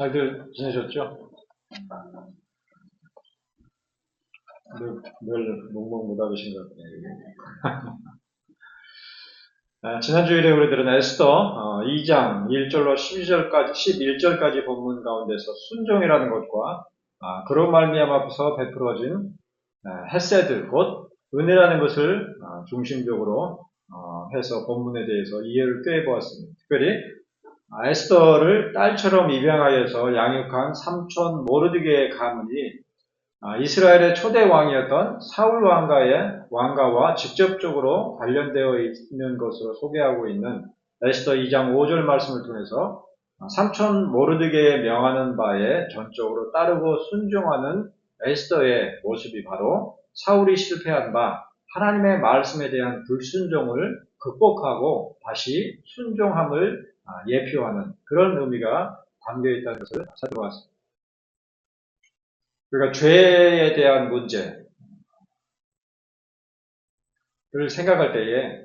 잘들 지내셨죠? 늘 묵묵무답이신 것 같네요. 지난 주일에 우리들은 에스더 2장 1절로 11절까지 본문 가운데서 순종이라는 것과 그로 말미암아서 베풀어진 헤세드 곧 은혜라는 것을 중심적으로 해서 본문에 대해서 이해를 꾀해보았습니다. 특별히 에스더를 딸처럼 입양하여서 양육한 삼촌 모르드게의 가문이 이스라엘의 초대 왕이었던 사울 왕가와 직접적으로 관련되어 있는 것으로 소개하고 있는 에스더 2장 5절 말씀을 통해서 삼촌 모르드게에 명하는 바에 전적으로 따르고 순종하는 에스더의 모습이 바로 사울이 실패한 바 하나님의 말씀에 대한 불순종을 극복하고 다시 순종함을 예표하는 그런 의미가 담겨 있다는 것을 살펴봤습니다. 그러니까 죄에 대한 문제를 생각할 때에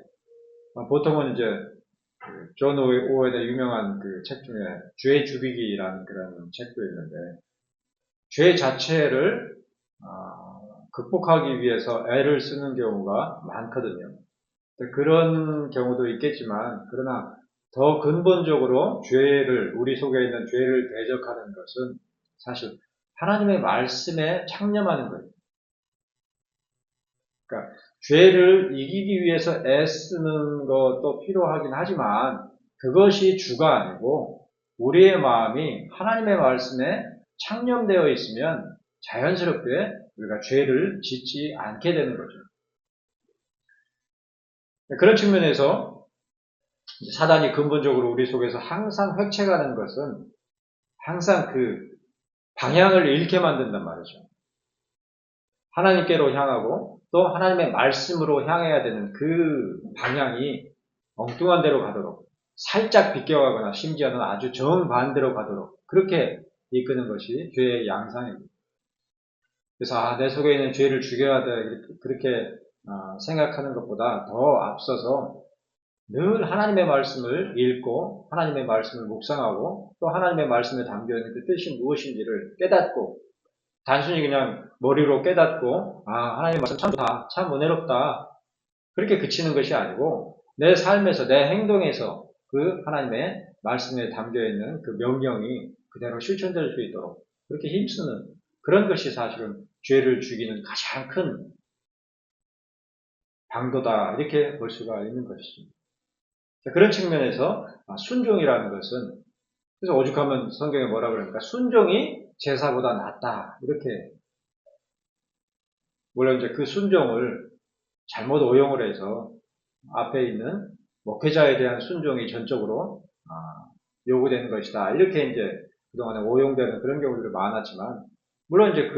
보통은 이제 존 오웬의 유명한 그 책 중에 죄 죽이기라는 그런 책도 있는데 죄 자체를 극복하기 위해서 애를 쓰는 경우가 많거든요. 그런 경우도 있겠지만 그러나 더 근본적으로 우리 속에 있는 죄를 대적하는 것은 사실 하나님의 말씀에 창념하는 거예요. 그러니까 죄를 이기기 위해서 애쓰는 것도 필요하긴 하지만 그것이 주가 아니고 우리의 마음이 하나님의 말씀에 창념되어 있으면 자연스럽게 우리가 죄를 짓지 않게 되는 거죠. 그런 측면에서 사단이 근본적으로 우리 속에서 항상 획책하는 것은 항상 그 방향을 잃게 만든단 말이죠. 하나님께로 향하고 또 하나님의 말씀으로 향해야 되는 그 방향이 엉뚱한 데로 가도록 살짝 비껴가거나 심지어는 아주 정반대로 가도록 그렇게 이끄는 것이 죄의 양상입니다. 그래서 내 속에 있는 죄를 죽여야 돼 그렇게 생각하는 것보다 더 앞서서 늘 하나님의 말씀을 읽고 하나님의 말씀을 묵상하고 또 하나님의 말씀에 담겨있는 그 뜻이 무엇인지를 깨닫고 단순히 그냥 머리로 깨닫고 하나님의 말씀 참 좋다, 참 은혜롭다 그렇게 그치는 것이 아니고 내 삶에서 내 행동에서 그 하나님의 말씀에 담겨있는 그 명령이 그대로 실천될 수 있도록 그렇게 힘쓰는 그런 것이 사실은 죄를 죽이는 가장 큰 방도다 이렇게 볼 수가 있는 것이죠. 그런 측면에서 순종이라는 것은 그래서 오죽하면 성경에 뭐라 그러니까 순종이 제사보다 낫다 이렇게 물론 이제 그 순종을 잘못 오용을 해서 앞에 있는 목회자에 대한 순종이 전적으로 요구되는 것이다 이렇게 이제 그동안에 오용되는 그런 경우들이 많았지만 물론 이제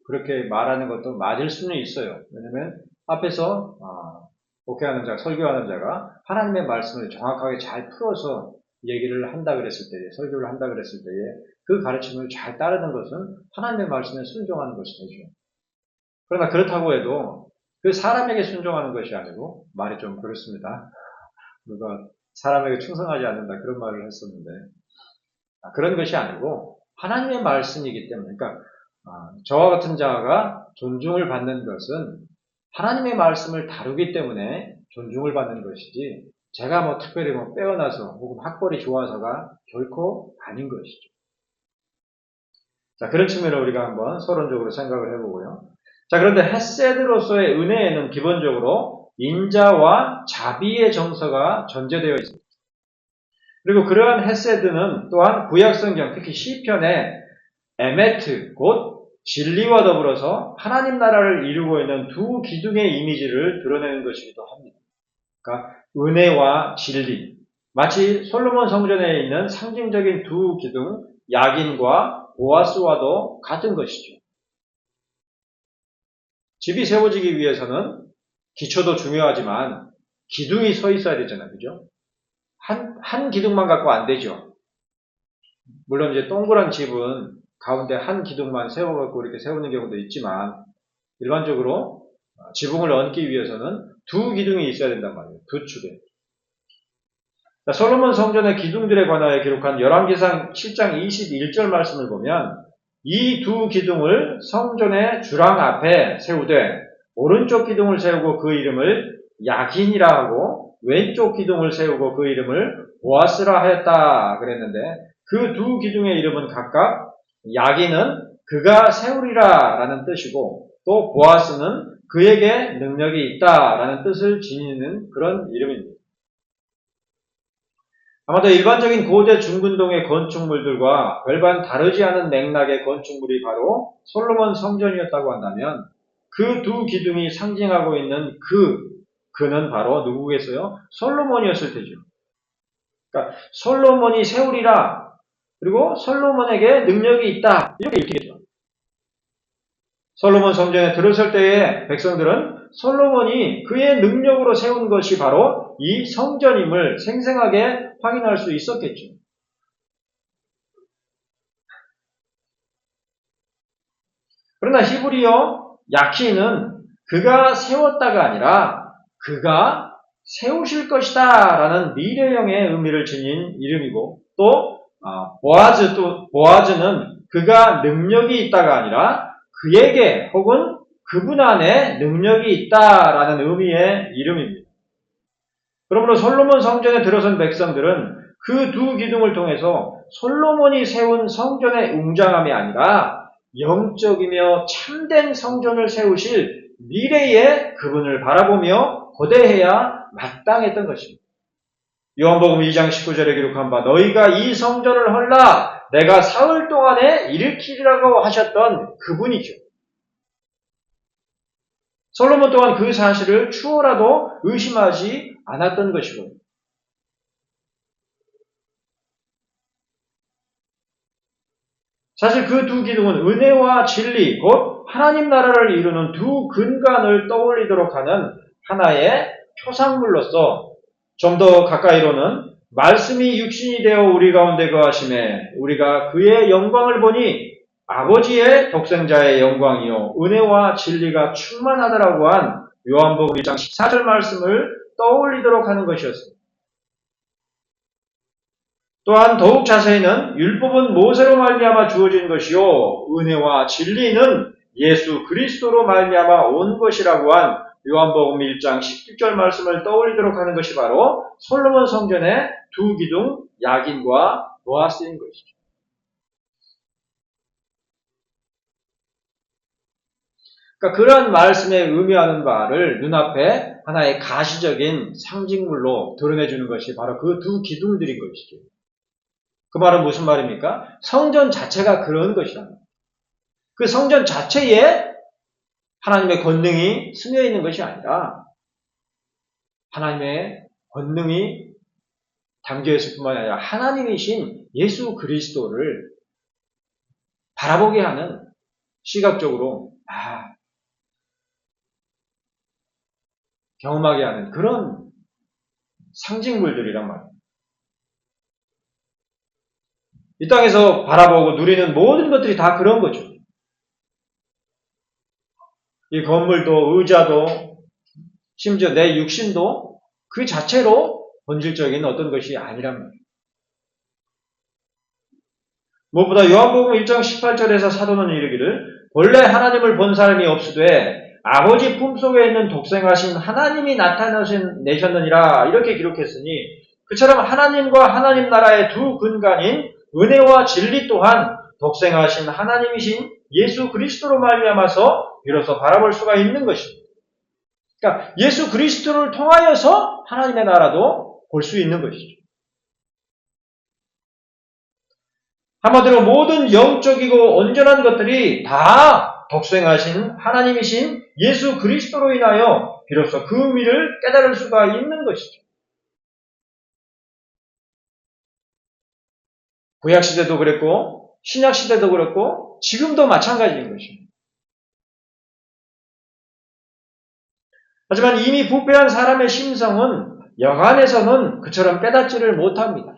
그렇게 말하는 것도 맞을 수는 있어요. 왜냐면 앞에서 목회하는 자, 설교하는 자가 하나님의 말씀을 정확하게 잘 풀어서 얘기를 한다 그랬을 때에, 설교를 한다 그랬을 때에 그 가르침을 잘 따르는 것은 하나님의 말씀에 순종하는 것이 되죠. 그러나 그렇다고 해도 그 사람에게 순종하는 것이 아니고 말이 좀 그렇습니다. 누가 사람에게 충성하지 않는다 그런 말을 했었는데 그런 것이 아니고 하나님의 말씀이기 때문에 그러니까 저와 같은 자가 존중을 받는 것은 하나님의 말씀을 다루기 때문에 존중을 받는 것이지 제가 뭐 특별히 빼어나서 혹은 학벌이 좋아서가 결코 아닌 것이죠. 자, 그런 측면으로 우리가 한번 서론적으로 생각을 해보고요. 자, 그런데 헤세드로서의 은혜에는 기본적으로 인자와 자비의 정서가 전제되어 있습니다. 그리고 그러한 헤세드는 또한 구약성경 특히 시편에 에메트 곧 진리와 더불어서 하나님 나라를 이루고 있는 두 기둥의 이미지를 드러내는 것이기도 합니다. 그러니까 은혜와 진리 마치 솔로몬 성전에 있는 상징적인 두 기둥 야긴과 보아스와도 같은 것이죠. 집이 세워지기 위해서는 기초도 중요하지만 기둥이 서 있어야 되잖아요. 그죠? 한 기둥만 갖고 안 되죠. 물론 이제 동그란 집은 가운데 한 기둥만 세워갖고 이렇게 세우는 경우도 있지만 일반적으로 지붕을 얹기 위해서는 두 기둥이 있어야 된단 말이에요. 두 축에. 솔로몬 성전의 기둥들에 관하여 기록한 열왕기상 7장 21절 말씀을 보면 이 두 기둥을 성전의 주랑 앞에 세우되 오른쪽 기둥을 세우고 그 이름을 야긴이라 하고 왼쪽 기둥을 세우고 그 이름을 보아스라 하였다 그랬는데 그 두 기둥의 이름은 각각 야긴은 그가 세우리라 라는 뜻이고 또 보아스는 그에게 능력이 있다 라는 뜻을 지니는 그런 이름입니다. 아마도 일반적인 고대 중근동의 건축물들과 별반 다르지 않은 맥락의 건축물이 바로 솔로몬 성전이었다고 한다면 그 두 기둥이 상징하고 있는 그는 바로 누구겠어요? 솔로몬이었을 테죠. 그러니까 솔로몬이 세우리라 그리고 솔로몬에게 능력이 있다 이렇게 읽히겠죠. 솔로몬 성전에 들어설 때에 백성들은 솔로몬이 그의 능력으로 세운 것이 바로 이 성전임을 생생하게 확인할 수 있었겠죠. 그러나 히브리어 야키는 그가 세웠다가 아니라 그가 세우실 것이다 라는 미래형의 의미를 지닌 이름이고 또 보아즈는 그가 능력이 있다가 아니라 그에게 혹은 그분 안에 능력이 있다라는 의미의 이름입니다. 그러므로 솔로몬 성전에 들어선 백성들은 그 두 기둥을 통해서 솔로몬이 세운 성전의 웅장함이 아니라 영적이며 참된 성전을 세우실 미래의 그분을 바라보며 고대해야 마땅했던 것입니다. 요한복음 2장 19절에 기록한 바 너희가 이 성전을 헐라 내가 사흘 동안에 일으키리라고 하셨던 그분이죠. 솔로몬 또한 그 사실을 추호라도 의심하지 않았던 것이고요. 사실 그 두 기둥은 은혜와 진리, 곧 하나님 나라를 이루는 두 근간을 떠올리도록 하는 하나의 표상물로서 좀 더 가까이로는 말씀이 육신이 되어 우리 가운데 거하심에 우리가 그의 영광을 보니 아버지의 독생자의 영광이요 은혜와 진리가 충만하더라고 한 요한복음 1장 14절 말씀을 떠올리도록 하는 것이었습니다. 또한 더욱 자세히는 율법은 모세로 말미암아 주어진 것이요 은혜와 진리는 예수 그리스도로 말미암아 온 것이라고 한 요한복음 1장 17절 말씀을 떠올리도록 하는 것이 바로 솔로몬 성전의 두 기둥 야긴과 보아스인 것이죠. 그러니까 그러한 말씀에 의미하는 바를 눈앞에 하나의 가시적인 상징물로 드러내주는 것이 바로 그 두 기둥들인 것이죠. 그 말은 무슨 말입니까? 성전 자체가 그런 것이다. 그 성전 자체에 하나님의 권능이 스며 있는 것이 아니라 하나님의 권능이 담겨 있을 뿐만 아니라 하나님이신 예수 그리스도를 바라보게 하는 시각적으로 경험하게 하는 그런 상징물들이란 말이에요. 이 땅에서 바라보고 누리는 모든 것들이 다 그런 거죠. 이 건물도 의자도 심지어 내 육신도 그 자체로 본질적인 어떤 것이 아니란 말이에요. 무엇보다 요한복음 1장 18절에서 사도는 이르기를 본래 하나님을 본 사람이 없으되 아버지 품속에 있는 독생하신 하나님이 나타내셨느니라 이렇게 기록했으니 그처럼 하나님과 하나님 나라의 두 근간인 은혜와 진리 또한 독생하신 하나님이신 예수 그리스도로 말미암아서 비로소 바라볼 수가 있는 것입니다. 그러니까 예수 그리스도를 통하여서 하나님의 나라도 볼 수 있는 것이죠. 한마디로 모든 영적이고 온전한 것들이 다 독생하신 하나님이신 예수 그리스도로 인하여 비로소 그 의미를 깨달을 수가 있는 것이죠. 구약시대도 그랬고 신약시대도 그랬고 지금도 마찬가지인 것입니다. 하지만 이미 부패한 사람의 심성은 여간에서는 그처럼 깨닫지를 못합니다.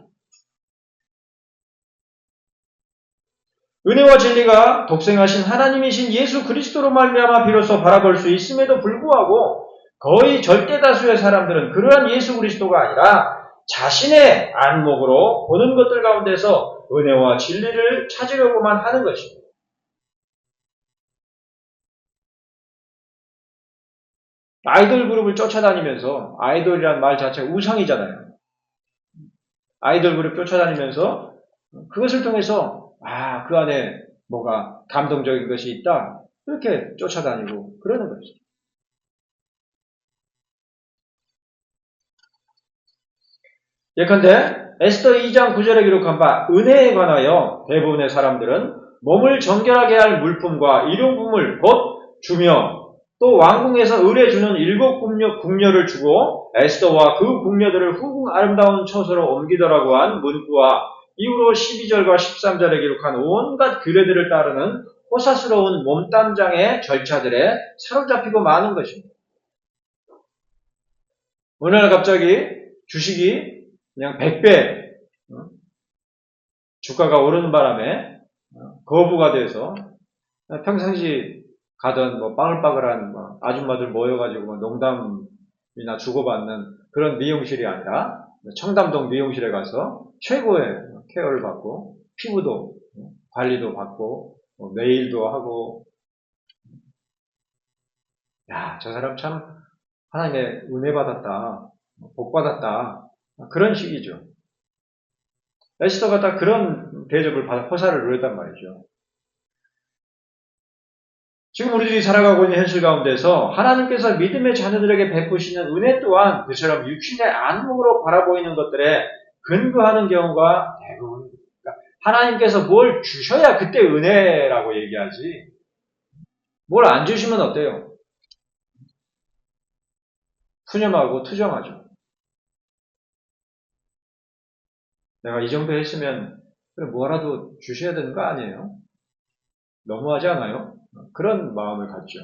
은혜와 진리가 독생하신 하나님이신 예수 그리스도로 말미암아 비로소 바라볼 수 있음에도 불구하고 거의 절대 다수의 사람들은 그러한 예수 그리스도가 아니라 자신의 안목으로 보는 것들 가운데서 은혜와 진리를 찾으려고만 하는 것입니다. 아이돌 그룹을 쫓아다니면서, 아이돌이란 말 자체가 우상이잖아요. 아이돌 그룹 쫓아다니면서 그것을 통해서 그 안에 뭐가 감동적인 것이 있다. 그렇게 쫓아다니고 그러는 것이죠. 예컨대 에스더 2장 9절에 기록한 바 은혜에 관하여 대부분의 사람들은 몸을 정결하게 할 물품과 일용품을 곧 주며 또 왕궁에서 을에 주는 7 궁녀를 주고 에스더와 그 궁녀들을 후궁 아름다운 처소로 옮기더라고 한 문구와 이후로 12절과 13절에 기록한 온갖 규례들을 따르는 호사스러운 몸담장의 절차들에 사로잡히고 마는 것입니다. 어느 날 갑자기 주식이 그냥 100배 주가가 오르는 바람에 거부가 돼서 평상시 가던 빠글빠글한 아줌마들 모여가지고 농담이나 주고받는 그런 미용실이 아니라 청담동 미용실에 가서 최고의 케어를 받고 피부도 관리도 받고 네일도 하고 저 사람 참 하나님의 은혜 받았다, 복 받았다 그런 식이죠. 에스더가 딱 그런 대접을 받아 호사를 누렸단 말이죠. 지금 우리들이 살아가고 있는 현실 가운데서 하나님께서 믿음의 자녀들에게 베푸시는 은혜 또한 그처럼 육신의 안목으로 바라보이는 것들에 근거하는 경우가 대부분입니다. 하나님께서 뭘 주셔야 그때 은혜라고 얘기하지. 뭘 안 주시면 어때요? 푸념하고 투정하죠. 내가 이 정도 했으면 뭐라도 주셔야 되는 거 아니에요? 너무하지 않아요? 그런 마음을 갖죠.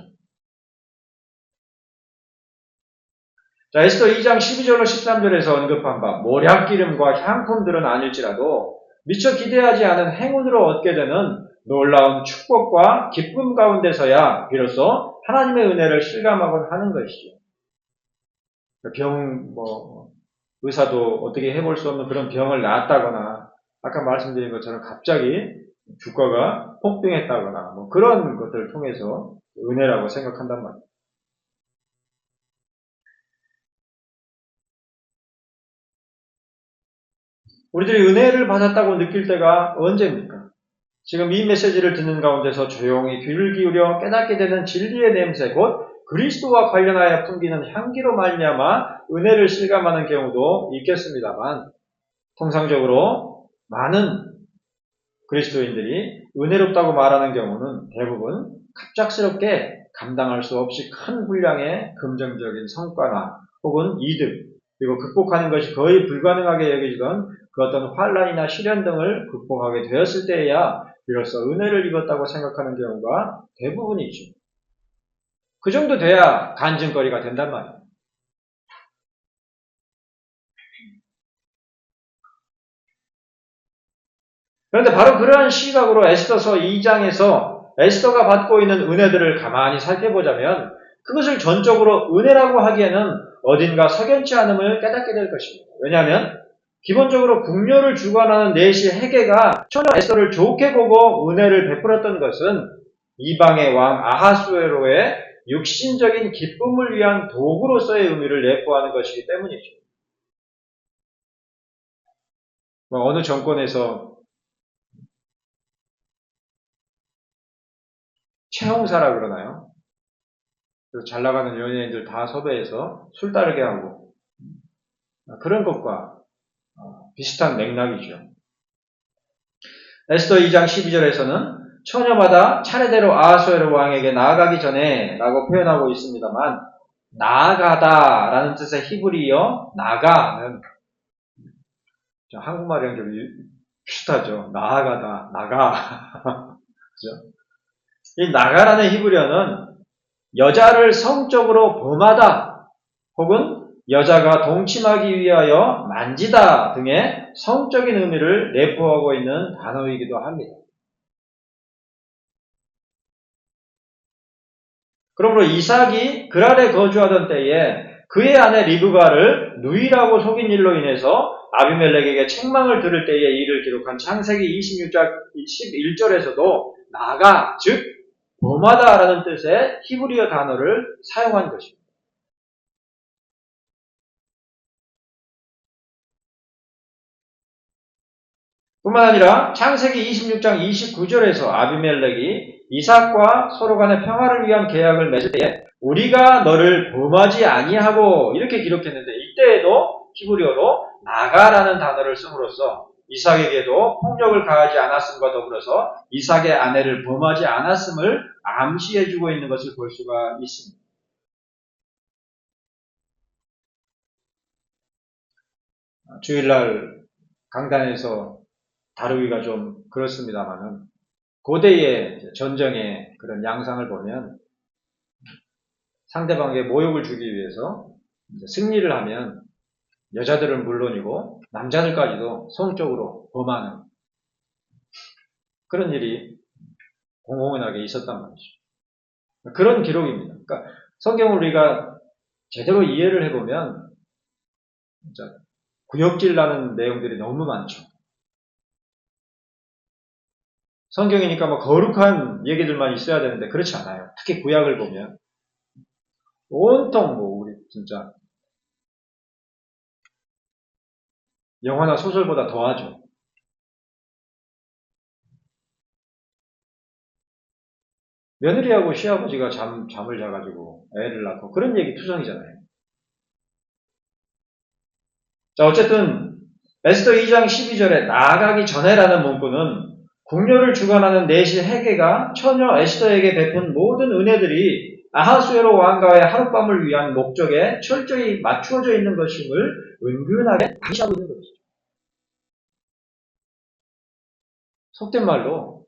자, 에스더 2장 12절로 13절에서 언급한 바 모략기름과 향품들은 아닐지라도 미처 기대하지 않은 행운으로 얻게 되는 놀라운 축복과 기쁨 가운데서야 비로소 하나님의 은혜를 실감하곤 하는 것이죠. 의사도 어떻게 해볼 수 없는 그런 병을 낫다거나 아까 말씀드린 것처럼 갑자기 주가가 폭등했다거나 그런 것들을 통해서 은혜라고 생각한단 말이에요. 우리들이 은혜를 받았다고 느낄 때가 언제입니까? 지금 이 메시지를 듣는 가운데서 조용히 귀를 기울여 깨닫게 되는 진리의 냄새 곧 그리스도와 관련하여 풍기는 향기로 말미암아 은혜를 실감하는 경우도 있겠습니다만 통상적으로 많은 그리스도인들이 은혜롭다고 말하는 경우는 대부분 갑작스럽게 감당할 수 없이 큰 분량의 금전적인 성과나 혹은 이득 그리고 극복하는 것이 거의 불가능하게 여겨지던 그 어떤 환란이나 시련 등을 극복하게 되었을 때에야 비로소 은혜를 입었다고 생각하는 경우가 대부분이죠. 그 정도 돼야 간증거리가 된단 말이에요. 그런데 바로 그러한 시각으로 에스더서 2장에서 에스더가 받고 있는 은혜들을 가만히 살펴보자면 그것을 전적으로 은혜라고 하기에는 어딘가 석연치 않음을 깨닫게 될 것입니다. 왜냐하면 기본적으로 궁녀를 주관하는 내시 헤게가 처녀 에스더를 좋게 보고 은혜를 베풀었던 것은 이방의 왕 아하수에로의 육신적인 기쁨을 위한 도구로서의 의미를 내포하는 것이기 때문이죠. 어느 정권에서 채홍사라 그러나요? 잘 나가는 연예인들 다 섭외해서 술 따르게 하고 그런 것과 비슷한 맥락이죠. 에스더 2장 12절에서는 처녀마다 차례대로 아하수에로 왕에게 나아가기 전에 라고 표현하고 있습니다만 나아가다 라는 뜻의 히브리어 나가는 한국말이랑 좀 비슷하죠. 나아가다, 나가. 그죠? 이 나가라는 히브리어는 여자를 성적으로 범하다 혹은 여자가 동침하기 위하여 만지다 등의 성적인 의미를 내포하고 있는 단어이기도 합니다. 그러므로 이삭이 그랄에 거주하던 때에 그의 아내 리브가를 누이라고 속인 일로 인해서 아비멜렉에게 책망을 들을 때의 일을 기록한 창세기 26장 11절에서도 나가, 즉 범하다라는 뜻의 히브리어 단어를 사용한 것입니다. 뿐만 아니라 창세기 26장 29절에서 아비멜렉이 이삭과 서로 간의 평화를 위한 계약을 맺을 때에 우리가 너를 범하지 아니하고 이렇게 기록했는데, 이때에도 히브리어로 나가라는 단어를 씀으로써 이삭에게도 폭력을 가하지 않았음과 더불어서 이삭의 아내를 범하지 않았음을 암시해주고 있는 것을 볼 수가 있습니다. 주일날 강단에서 다루기가 좀 그렇습니다만은, 고대의 전쟁의 그런 양상을 보면 상대방에게 모욕을 주기 위해서 승리를 하면 여자들은 물론이고 남자들까지도 성적으로 범하는 그런 일이 공공연하게 있었단 말이죠. 그런 기록입니다. 그러니까 성경을 우리가 제대로 이해를 해보면 진짜 구역질 나는 내용들이 너무 많죠. 성경이니까 뭐 거룩한 얘기들만 있어야 되는데 그렇지 않아요. 특히 구약을 보면 온통 뭐 우리 진짜 영화나 소설보다 더하죠. 며느리하고 시아버지가 잠을 자가지고 애를 낳고 그런 얘기 투성이잖아요. 자, 어쨌든 에스더 2장 12절에 나아가기 전에라는 문구는 궁녀를 주관하는 내시 헤게가 처녀 에스더에게 베푼 모든 은혜들이 아하수에로 왕가의 하룻밤을 위한 목적에 철저히 맞추어져 있는 것임을 은근하게 암시하고 있는 것이죠. 속된 말로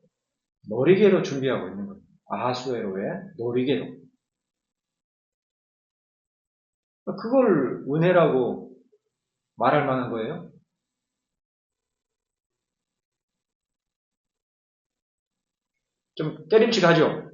놀이개로 준비하고 있는 거예요. 아하수에로의 놀이개로. 그걸 은혜라고 말할 만한 거예요? 좀 깨림칙하죠?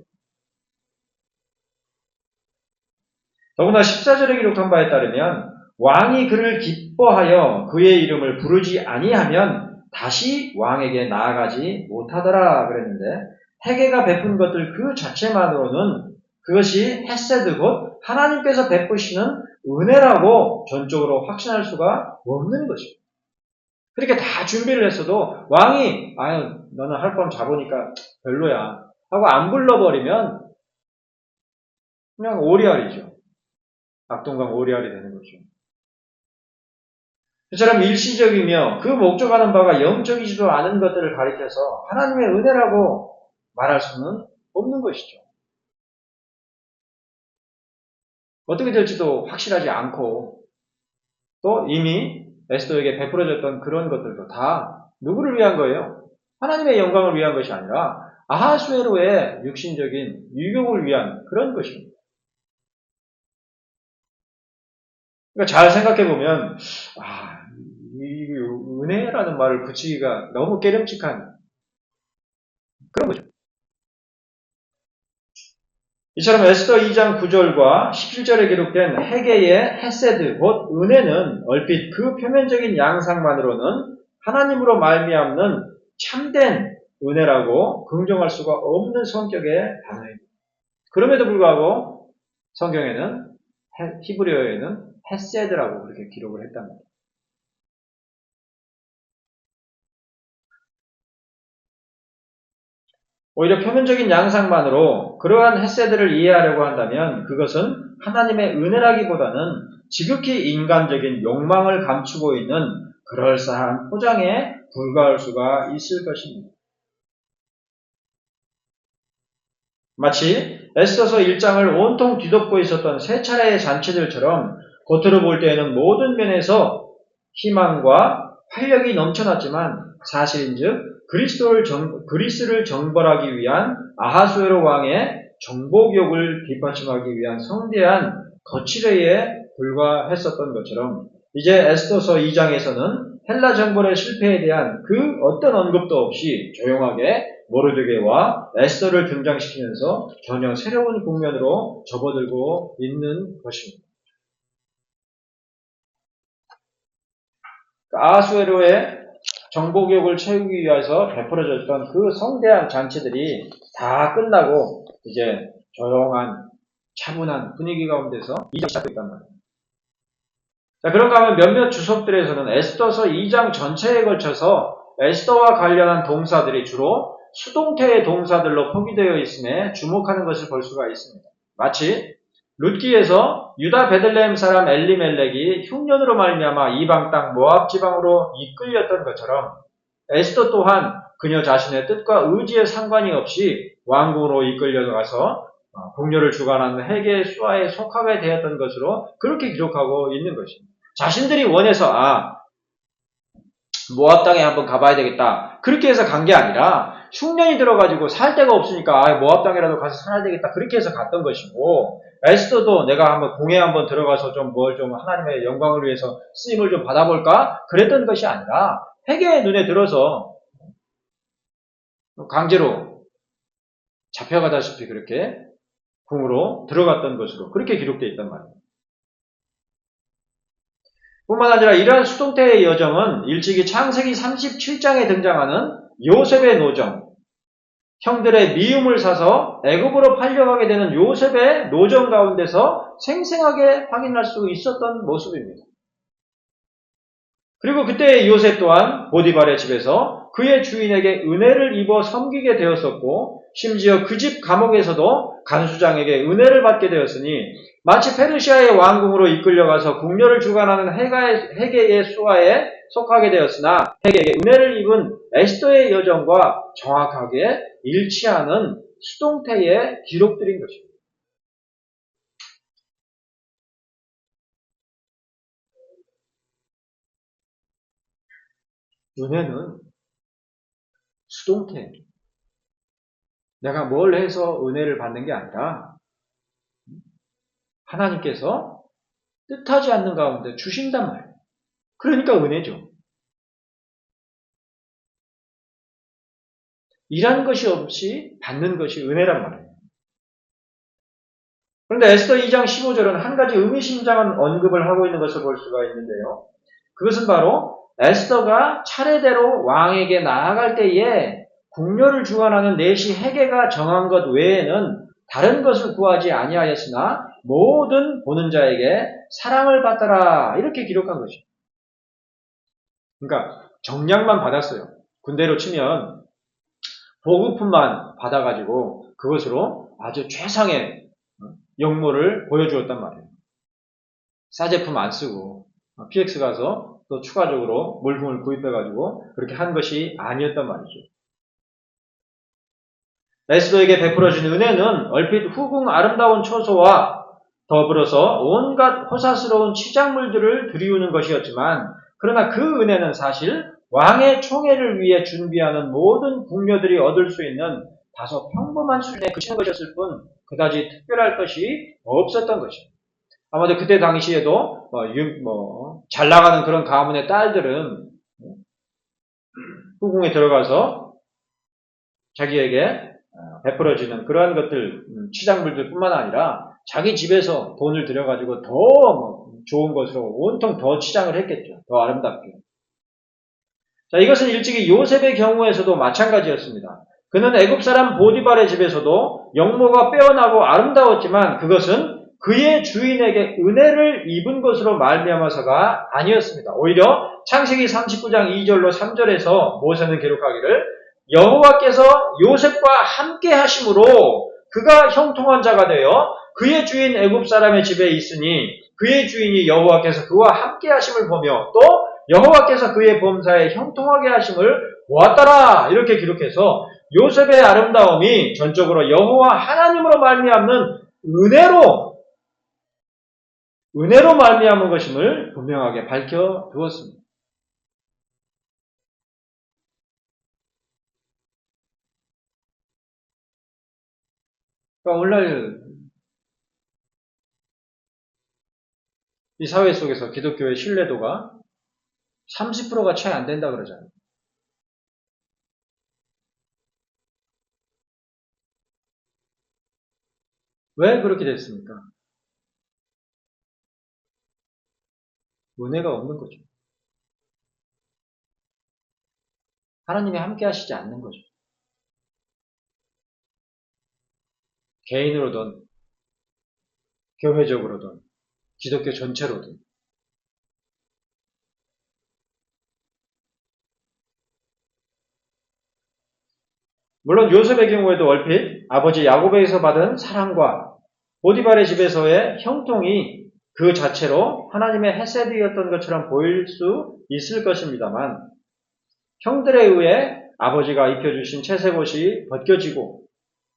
더구나 14절에 기록한 바에 따르면 왕이 그를 기뻐하여 그의 이름을 부르지 아니하면 다시 왕에게 나아가지 못하더라 그랬는데, 헤게가 베푼 것들 그 자체만으로는 그것이 헤세드 곧 하나님께서 베푸시는 은혜라고 전적으로 확신할 수가 없는 것입니다. 그렇게 다 준비를 했어도 왕이 아유 너는 하룻밤 자보니까 별로야 하고 안 불러버리면 그냥 오리알이죠. 악동강 오리알이 되는 거죠. 이처럼 일시적이며 그 목적하는 바가 영적이지도 않은 것들을 가리켜서 하나님의 은혜라고 말할 수는 없는 것이죠. 어떻게 될지도 확실하지 않고 또 이미 에스더에게 베풀어졌던 그런 것들도 다 누구를 위한 거예요? 하나님의 영광을 위한 것이 아니라 아하수에로의 육신적인 유욕을 위한 그런 것입니다. 그러니까 잘 생각해 보면 이 은혜라는 말을 붙이기가 너무 깨름칙한 그런 거죠. 이처럼 에스더 2장 9절과 17절에 기록된 헤게의 헤세드 곧 은혜는 얼핏 그 표면적인 양상만으로는 하나님으로 말미암는 참된 은혜라고 긍정할 수가 없는 성격의 단어입니다. 그럼에도 불구하고 성경에는 히브리어에는 헤세드라고 그렇게 기록을 했단 말이에요. 오히려 표면적인 양상만으로 그러한 헤세드를 이해하려고 한다면 그것은 하나님의 은혜라기보다는 지극히 인간적인 욕망을 감추고 있는 그럴싸한 포장에 불과할 수가 있을 것입니다. 마치 에스더서 1장을 온통 뒤덮고 있었던 세 차례의 잔치들처럼 겉으로 볼 때에는 모든 면에서 희망과 활력이 넘쳐났지만 사실인즉 그리스를 정벌하기 위한 아하수에로 왕의 정복욕을 뒷받침하기 위한 성대한 거칠애에 불과했었던 것처럼 이제 에스더서 2장에서는 헬라 정벌의 실패에 대한 그 어떤 언급도 없이 조용하게 모르드게와 에스더를 등장시키면서 전혀 새로운 국면으로 접어들고 있는 것입니다. 아수에로의 정복욕을 채우기 위해서 베풀어졌던 그 성대한 잔치들이 다 끝나고 이제 조용한 차분한 분위기 가운데서 이제 시작됐단 말이에요. 자, 그런가 하면 몇몇 주석들에서는 에스더서 2장 전체에 걸쳐서 에스더와 관련한 동사들이 주로 수동태의 동사들로 포기되어 있음에 주목하는 것을 볼 수가 있습니다. 마치 룻기에서 유다 베들레헴 사람 엘리멜렉이 흉년으로 말미암아 이방 땅 모압 지방으로 이끌렸던 것처럼 에스더 또한 그녀 자신의 뜻과 의지에 상관이 없이 왕궁으로 이끌려가서 궁녀를 주관하는 헤게의 수하에 속하게 되었던 것으로 그렇게 기록하고 있는 것입니다. 자신들이 원해서 모압 땅에 한번 가봐야 되겠다 그렇게 해서 간 게 아니라 흉년이 들어가지고 살 데가 없으니까 모압 땅이라도 가서 살아야 되겠다 그렇게 해서 갔던 것이고 에스더도 내가 한번 공에 한번 들어가서 좀 뭘 좀 하나님의 영광을 위해서 쓰임을 좀 받아볼까 그랬던 것이 아니라 헤게의 눈에 들어서 강제로 잡혀가다시피 그렇게 궁으로 들어갔던 것으로 그렇게 기록되어 있단 말입니다. 뿐만 아니라 이러한 수동태의 여정은 일찍이 창세기 37장에 등장하는 요셉의 노정, 형들의 미움을 사서 애굽으로 팔려가게 되는 요셉의 노정 가운데서 생생하게 확인할 수 있었던 모습입니다. 그리고 그때 요셉 또한 보디발의 집에서 그의 주인에게 은혜를 입어 섬기게 되었었고 심지어 그 집 감옥에서도 간수장에게 은혜를 받게 되었으니 마치 페르시아의 왕궁으로 이끌려가서 궁녀를 주관하는 헤게의 수하에 속하게 되었으나 헤게에게 은혜를 입은 에스더의 여정과 정확하게 일치하는 수동태의 기록들인 것입니다. 은혜는 수동태. 내가 뭘 해서 은혜를 받는 게 아니라 하나님께서 뜻하지 않는 가운데 주신단 말이에요. 그러니까 은혜죠. 일하는 것이 없이 받는 것이 은혜란 말이에요. 그런데 에스더 2장 15절은 한 가지 의미심장한 언급을 하고 있는 것을 볼 수가 있는데요. 그것은 바로 에스더가 차례대로 왕에게 나아갈 때에 궁녀를 주관하는 내시 헤게가 정한 것 외에는 다른 것을 구하지 아니하였으나 모든 보는 자에게 사랑을 받더라 이렇게 기록한 것이죠. 그러니까 정량만 받았어요. 군대로 치면 보급품만 받아가지고 그것으로 아주 최상의 용모를 보여주었단 말이에요. 싸제품 안 쓰고 PX 가서 또 추가적으로 물품을 구입해가지고 그렇게 한 것이 아니었단 말이죠. 에스더에게 베풀어진 은혜는 얼핏 후궁 아름다운 초소와 더불어서 온갖 호사스러운 치장물들을 들이우는 것이었지만 그러나 그 은혜는 사실 왕의 총애를 위해 준비하는 모든 궁녀들이 얻을 수 있는 다소 평범한 수준에 그치는 것이었을 뿐 그다지 특별할 것이 없었던 것입니다. 아마도 그때 당시에도 잘 나가는 그런 가문의 딸들은 후궁에 들어가서 자기에게 베풀어지는 그러한 것들, 치장물들 뿐만 아니라 자기 집에서 돈을 들여가지고 더 좋은 것으로 온통 더 치장을 했겠죠. 더 아름답게. 자, 이것은 일찍이 요셉의 경우에서도 마찬가지였습니다. 그는 애굽 사람 보디발의 집에서도 영모가 빼어나고 아름다웠지만 그것은 그의 주인에게 은혜를 입은 것으로 말미암아서가 아니었습니다. 오히려 창세기 39장 2절로 3절에서 모세는 기록하기를 여호와께서 요셉과 함께 하심으로 그가 형통한 자가 되어 그의 주인 애굽 사람의 집에 있으니 그의 주인이 여호와께서 그와 함께 하심을 보며 또 여호와께서 그의 범사에 형통하게 하심을 보았더라 이렇게 기록해서 요셉의 아름다움이 전적으로 여호와 하나님으로 말미암는 은혜로 말미암은 것임을 분명하게 밝혀두었습니다. 그러니까 오늘날 이 사회 속에서 기독교의 신뢰도가 30%가 채 안 된다 그러잖아요. 왜 그렇게 됐습니까? 은혜가 없는 거죠. 하나님이 함께 하시지 않는 거죠. 개인으로든 교회적으로든 기독교 전체로든. 물론 요셉의 경우에도 얼핏 아버지 야곱에게서 받은 사랑과 보디발의 집에서의 형통이 그 자체로 하나님의 헤세드였던 것처럼 보일 수 있을 것입니다만 형들에 의해 아버지가 입혀주신 채색옷이 벗겨지고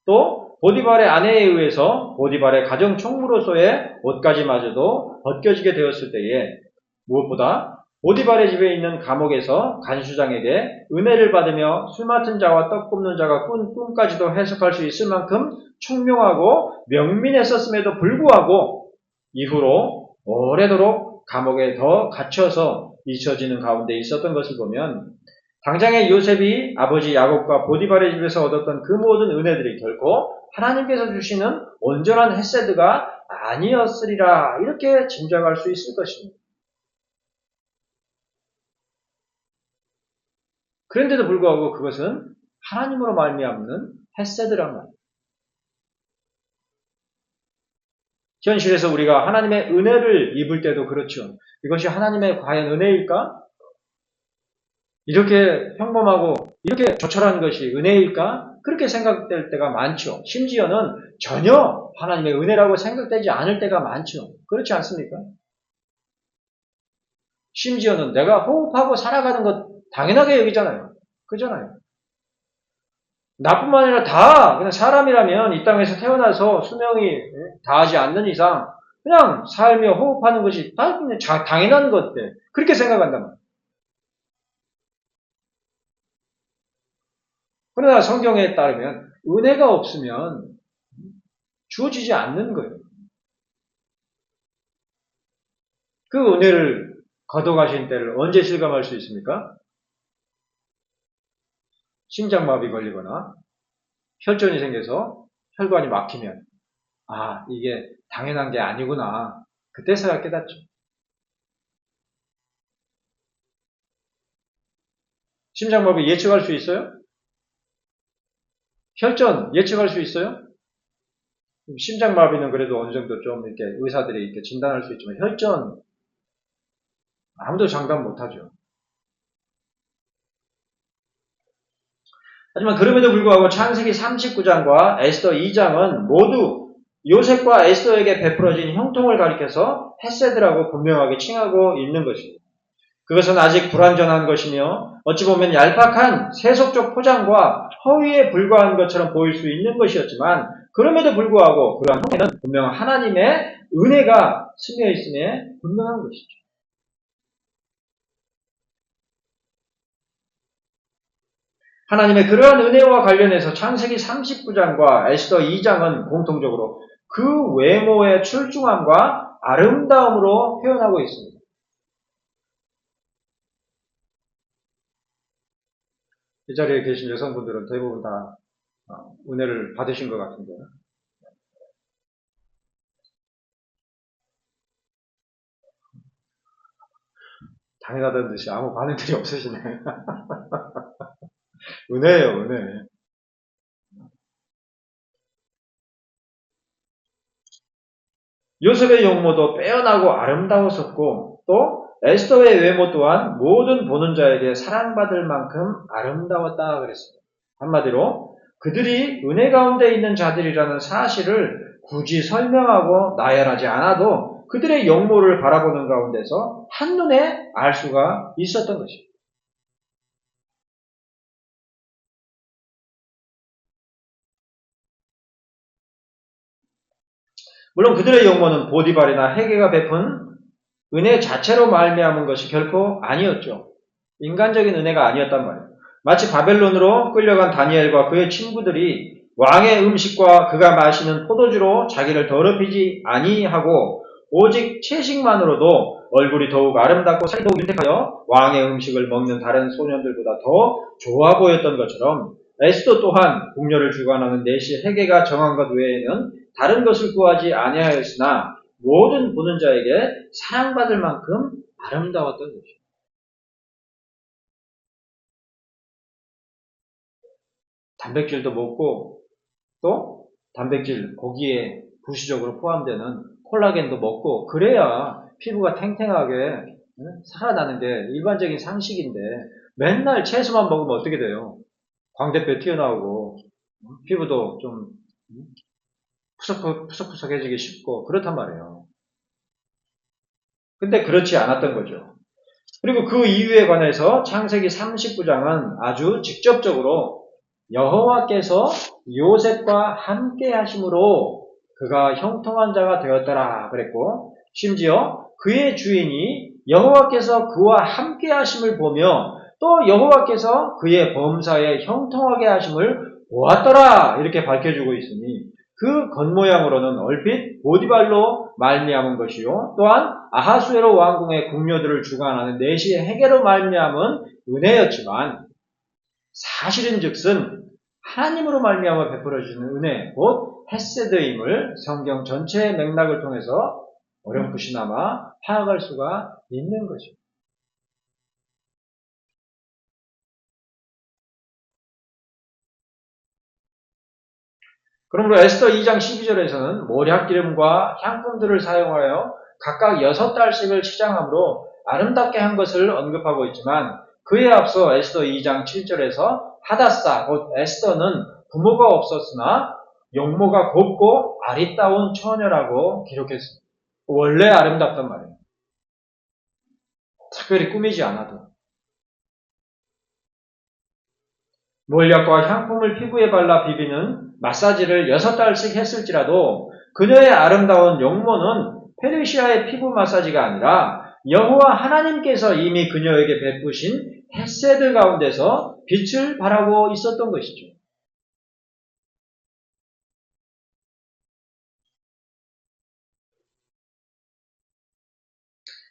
또 보디발의 아내에 의해서 보디발의 가정 총무로서의 옷까지마저도 벗겨지게 되었을 때에 무엇보다 보디발의 집에 있는 감옥에서 간수장에게 은혜를 받으며 술 맡은 자와 떡 굽는 자가 꾼 꿈까지도 해석할 수 있을 만큼 총명하고 명민했었음에도 불구하고 이후로 오래도록 감옥에 더 갇혀서 잊혀지는 가운데 있었던 것을 보면 당장의 요셉이 아버지 야곱과 보디발의 집에서 얻었던 그 모든 은혜들이 결코 하나님께서 주시는 온전한 헤세드가 아니었으리라 이렇게 짐작할 수 있을 것입니다. 그런데도 불구하고 그것은 하나님으로 말미암는 헤세드란 말이에요. 현실에서 우리가 하나님의 은혜를 입을 때도 그렇죠. 이것이 하나님의 과연 은혜일까? 이렇게 평범하고 이렇게 조촐한 것이 은혜일까? 그렇게 생각될 때가 많죠. 심지어는 전혀 하나님의 은혜라고 생각되지 않을 때가 많죠. 그렇지 않습니까? 심지어는 내가 호흡하고 살아가는 것 당연하게 여기잖아요. 그잖아요. 나뿐만 아니라 다 그냥 사람이라면 이 땅에서 태어나서 수명이 다하지 않는 이상 그냥 살며 호흡하는 것이 다 그냥 당연한 것들 그렇게 생각한단 말이에요. 그러나 성경에 따르면 은혜가 없으면 주어지지 않는 거예요. 그 은혜를 거둬가신 때를 언제 실감할 수 있습니까? 심장마비 걸리거나 혈전이 생겨서 혈관이 막히면 아 이게 당연한 게 아니구나. 그때서야 깨닫죠. 심장마비 예측할 수 있어요? 혈전 예측할 수 있어요? 심장마비는 그래도 어느 정도 좀 이렇게 의사들이 이렇게 진단할 수 있지만 혈전 아무도 장담 못하죠. 하지만 그럼에도 불구하고 창세기 39장과 에스더 2장은 모두 요셉과 에스더에게 베풀어진 형통을 가리켜서 헤세드라고 분명하게 칭하고 있는 것입니다. 그것은 아직 불완전한 것이며 어찌 보면 얄팍한 세속적 포장과 허위에 불과한 것처럼 보일 수 있는 것이었지만 그럼에도 불구하고 그러한 형태는 분명 하나님의 은혜가 스며 있음에 분명한 것이죠. 하나님의 그러한 은혜와 관련해서 창세기 39장과 에스더 2장은 공통적으로 그 외모의 출중함과 아름다움으로 표현하고 있습니다. 이 자리에 계신 여성분들은 대부분 다 은혜를 받으신 것 같은데요. 당연하다는 듯이 아무 반응들이 없으시네. 은혜예요, 은혜. 요셉의 용모도 빼어나고 아름다웠었고 또 에스더의 외모 또한 모든 보는 자에게 사랑받을 만큼 아름다웠다 그랬습니다. 한마디로 그들이 은혜 가운데 있는 자들이라는 사실을 굳이 설명하고 나열하지 않아도 그들의 용모를 바라보는 가운데서 한눈에 알 수가 있었던 것입니다. 물론 그들의 용모는 보디발이나 헤게가 베푼 은혜 자체로 말미암은 것이 결코 아니었죠. 인간적인 은혜가 아니었단 말이에요. 마치 바벨론으로 끌려간 다니엘과 그의 친구들이 왕의 음식과 그가 마시는 포도주로 자기를 더럽히지 아니하고 오직 채식만으로도 얼굴이 더욱 아름답고 살이 더욱 윤택하여 왕의 음식을 먹는 다른 소년들보다 더 좋아 보였던 것처럼 에스더 또한 궁녀를 주관하는 내시 헤게가 정한 것 외에는 다른 것을 구하지 아니하였으나 모든 보는 자에게 사랑받을 만큼 아름다웠던 것입니다. 단백질도 먹고 또 단백질 거기에 부수적으로 포함되는 콜라겐도 먹고 그래야 피부가 탱탱하게 살아나는 게 일반적인 상식인데 맨날 채소만 먹으면 어떻게 돼요? 광대뼈 튀어나오고 피부도 좀 푸석푸석해지기 쉽고 그렇단 말이에요. 근데 그렇지 않았던 거죠. 그리고 그 이유에 관해서 창세기 39장은 아주 직접적으로 여호와께서 요셉과 함께 하심으로 그가 형통한 자가 되었더라 그랬고 심지어 그의 주인이 여호와께서 그와 함께 하심을 보며 또 여호와께서 그의 범사에 형통하게 하심을 보았더라 이렇게 밝혀주고 있으니 그 겉모양으로는 얼핏 보디발로 말미암은 것이요 또한 아하수에로 왕궁의 궁녀들을 주관하는 내시의 해계로 말미암은 은혜였지만 사실은즉슨 하나님으로 말미암아 베풀어지는 은혜 곧 헤세드임을 성경 전체의 맥락을 통해서 어렴풋이나마 파악할 수가 있는 거죠. 그러므로 에스더 2장 12절에서는 모략기름과 향품들을 사용하여 각각 6달씩을 치장함으로 아름답게 한 것을 언급하고 있지만 그에 앞서 에스더 2장 7절에서 하다사 곧 에스더는 부모가 없었으나 용모가 곱고 아리따운 처녀라고 기록했습니다. 원래 아름답단 말이에요. 특별히 꾸미지 않아도. 몰약과 향품을 피부에 발라 비비는 마사지를 6달씩 했을지라도 그녀의 아름다운 용모는 페르시아의 피부 마사지가 아니라 여호와 하나님께서 이미 그녀에게 베푸신 헤세드 가운데서 빛을 발하고 있었던 것이죠.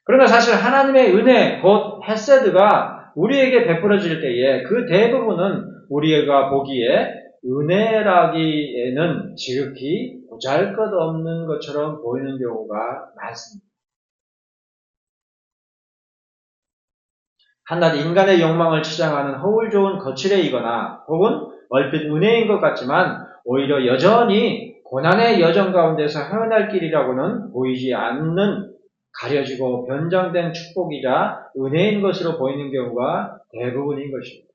그러나 사실 하나님의 은혜, 곧 헤세드가 우리에게 베풀어질 때에 그 대부분은 우리가 보기에 은혜라기에는 지극히 보잘것없는 것처럼 보이는 경우가 많습니다. 한낱 인간의 욕망을 치장하는 허울 좋은 거칠애이거나 혹은 얼핏 은혜인 것 같지만 오히려 여전히 고난의 여정 가운데서 헤어날 길이라고는 보이지 않는 가려지고 변장된 축복이자 은혜인 것으로 보이는 경우가 대부분인 것입니다.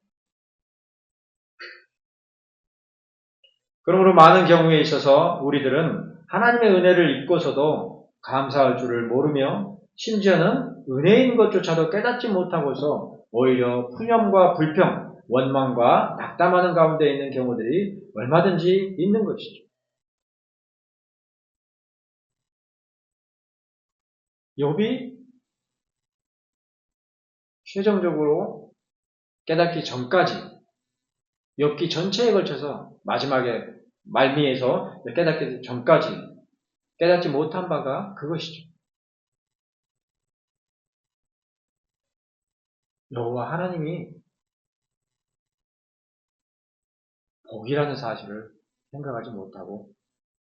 그러므로 많은 경우에 있어서 우리들은 하나님의 은혜를 입고서도 감사할 줄을 모르며 심지어는 은혜인 것조차도 깨닫지 못하고서 오히려 푸념과 불평, 원망과 낙담하는 가운데 있는 경우들이 얼마든지 있는 것이죠. 욥이 최종적으로 깨닫기 전까지 욥기 전체에 걸쳐서 마지막에 말미에서 깨닫기 전까지 깨닫지 못한 바가 그것이죠. 여호와 하나님이 복이라는 사실을 생각하지 못하고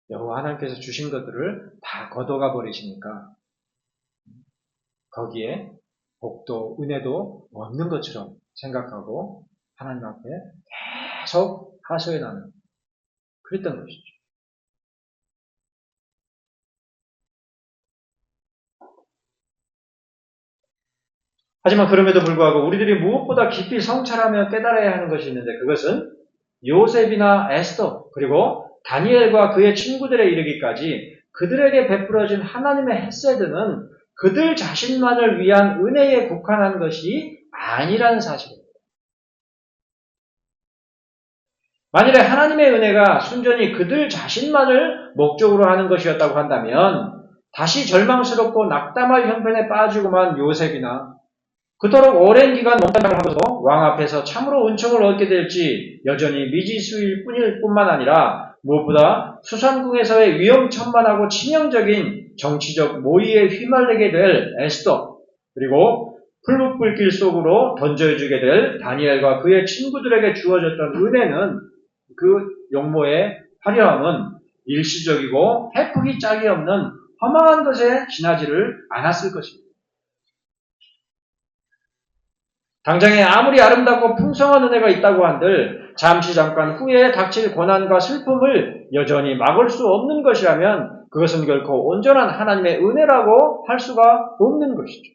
여호와 하나님께서 주신 것들을 다 걷어가 버리시니까 거기에 복도 은혜도 없는 것처럼 생각하고 하나님 앞에 계속 하소연 하는 그랬던 것이죠. 하지만 그럼에도 불구하고 우리들이 무엇보다 깊이 성찰하며 깨달아야 하는 것이 있는데 그것은 요셉이나 에스더 그리고 다니엘과 그의 친구들에 이르기까지 그들에게 베풀어진 하나님의 헤세드는 그들 자신만을 위한 은혜에 국한한 것이 아니라는 사실입니다. 만일에 하나님의 은혜가 순전히 그들 자신만을 목적으로 하는 것이었다고 한다면 다시 절망스럽고 낙담할 형편에 빠지고만 요셉이나 그토록 오랜 기간 농담을 하고서 왕 앞에서 참으로 은총을 얻게 될지 여전히 미지수일 뿐만 아니라 무엇보다 수산궁에서의 위험천만하고 치명적인 정치적 모의에 휘말리게 될 에스더 그리고 풀무불길 속으로 던져주게 될 다니엘과 그의 친구들에게 주어졌던 은혜는 그 용모의 화려함은 일시적이고 해프기 짝이 없는 허망한 것에 지나지를 않았을 것입니다. 당장에 아무리 아름답고 풍성한 은혜가 있다고 한들 잠시 잠깐 후에 닥칠 고난과 슬픔을 여전히 막을 수 없는 것이라면 그것은 결코 온전한 하나님의 은혜라고 할 수가 없는 것이죠.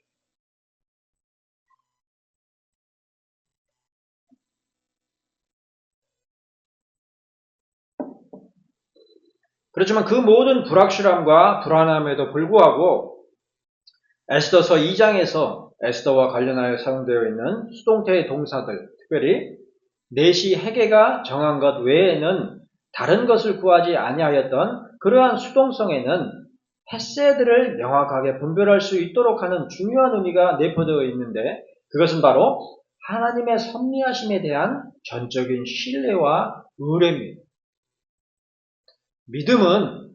그렇지만 그 모든 불확실함과 불안함에도 불구하고 에스더서 2장에서 에스더와 관련하여 사용되어 있는 수동태의 동사들, 특별히 내시 해계가 정한 것 외에는 다른 것을 구하지 아니하였던 그러한 수동성에는 헤세드를 명확하게 분별할 수 있도록 하는 중요한 의미가 내포되어 있는데 그것은 바로 하나님의 섭리하심에 대한 전적인 신뢰와 의뢰입니다. 믿음은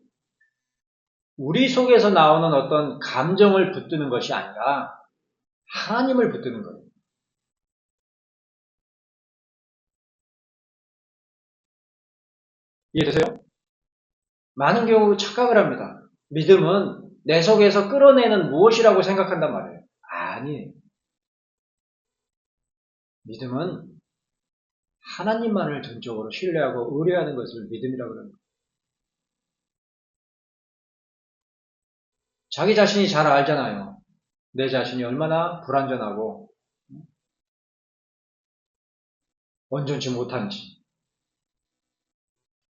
우리 속에서 나오는 어떤 감정을 붙드는 것이 아니라 하나님을 붙드는 거예요. 이해되세요? 많은 경우 착각을 합니다. 믿음은 내 속에서 끌어내는 무엇이라고 생각한단 말이에요. 아니에요. 믿음은 하나님만을 전적으로 신뢰하고 의뢰하는 것을 믿음이라고 합니다. 자기 자신이 잘 알잖아요. 내 자신이 얼마나 불완전하고 온전치 못한지.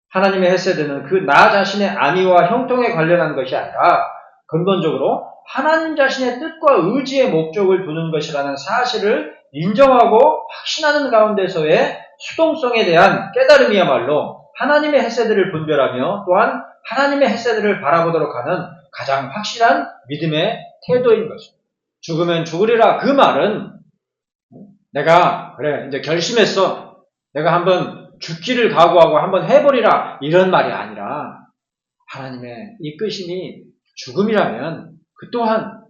하나님의 헤세드는 그 나 자신의 안위와 형통에 관련한 것이 아니라 근본적으로 하나님 자신의 뜻과 의지의 목적을 두는 것이라는 사실을 인정하고 확신하는 가운데서의 수동성에 대한 깨달음이야말로 하나님의 헤세드를 분별하며 또한 하나님의 헤세드를 바라보도록 하는 가장 확실한 믿음의 태도인 것입니다. 죽으면 죽으리라 그 말은 내가 그래 이제 결심했어. 내가 한번 죽기를 각오하고 한번 해버리라 이런 말이 아니라 하나님의 이끄심이 죽음이라면 그 또한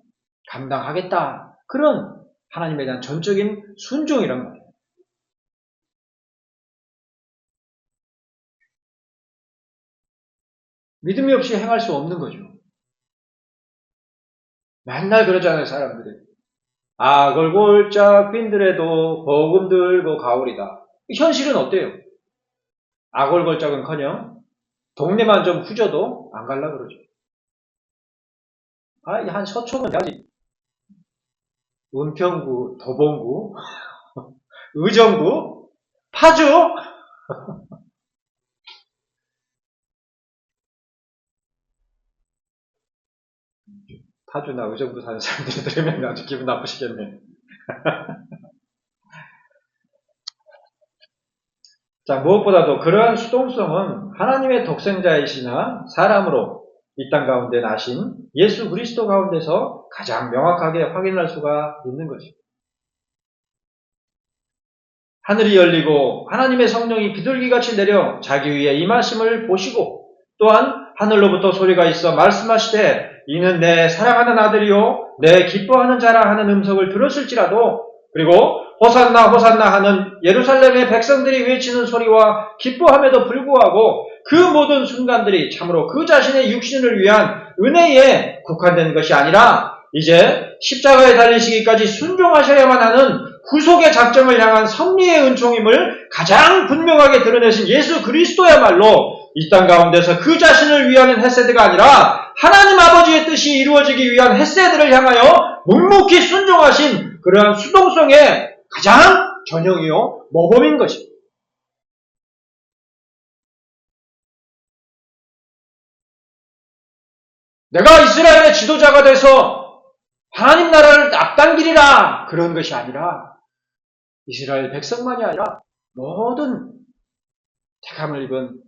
감당하겠다. 그런 하나님에 대한 전적인 순종이란 말이에요. 믿음이 없이 행할 수 없는 거죠. 맨날 그러잖아요, 사람들이. 아골골짝 빈들에도 복음 들고 가오리다. 현실은 어때요? 아골골짝은커녕 동네만 좀 후져도 안 갈라 그러죠. 한 서초면 돼야지. 은평구, 도봉구, 의정부, 파주. 파주나 의정부 사는 사람들이 들으면 아주 기분 나쁘시겠네. 자, 무엇보다도 그러한 수동성은 하나님의 독생자이시나 사람으로 이 땅 가운데 나신 예수 그리스도 가운데서 가장 명확하게 확인할 수가 있는 것입니다. 하늘이 열리고 하나님의 성령이 비둘기같이 내려 자기 위에 임하심을 보시고 또한 하늘로부터 소리가 있어 말씀하시되 이는 내 사랑하는 아들이요 내 기뻐하는 자라 하는 음성을 들었을지라도 그리고 호산나 호산나 하는 예루살렘의 백성들이 외치는 소리와 기뻐함에도 불구하고 그 모든 순간들이 참으로 그 자신의 육신을 위한 은혜에 국한된 것이 아니라 이제 십자가에 달리시기까지 순종하셔야만 하는 구속의 작정을 향한 섭리의 은총임을 가장 분명하게 드러내신 예수 그리스도야말로 이 땅 가운데서 그 자신을 위하는 헤세드가 아니라 하나님 아버지의 뜻이 이루어지기 위한 헤세드를 향하여 묵묵히 순종하신 그러한 수동성의 가장 전형이요 모범인 것입니다. 내가 이스라엘의 지도자가 돼서 하나님 나라를 앞당기리라 그런 것이 아니라 이스라엘 백성만이 아니라 모든 택함을 입은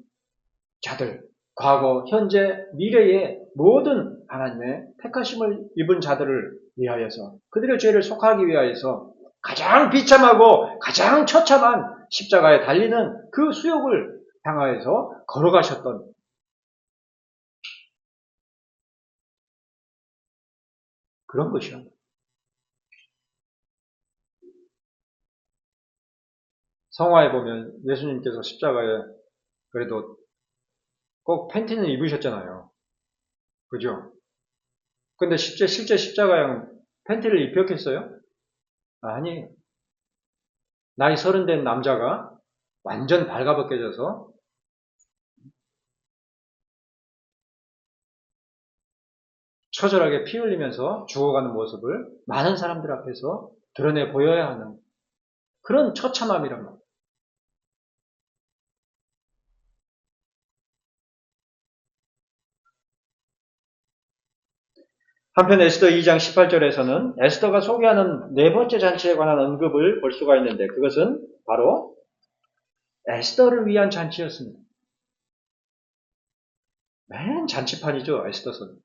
자들, 과거, 현재, 미래의 모든 하나님의 택하심을 입은 자들을 위하여서 그들의 죄를 속하기 위하여서 가장 비참하고 가장 처참한 십자가에 달리는 그 수욕을 향하여서 걸어가셨던 그런 것이요. 성화에 보면 예수님께서 십자가에 그래도 꼭 팬티는 입으셨잖아요. 그죠? 근데 실제 십자가형 팬티를 입혔겠어요? 아니, 나이 30 된 남자가 완전 발가벗겨져서 처절하게 피 흘리면서 죽어가는 모습을 많은 사람들 앞에서 드러내 보여야 하는 그런 처참함이란 말이에요. 한편 에스더 2장 18절에서는 에스더가 소개하는 네 번째 잔치에 관한 언급을 볼 수가 있는데 그것은 바로 에스더를 위한 잔치였습니다. 맨 잔치판이죠, 에스더서는.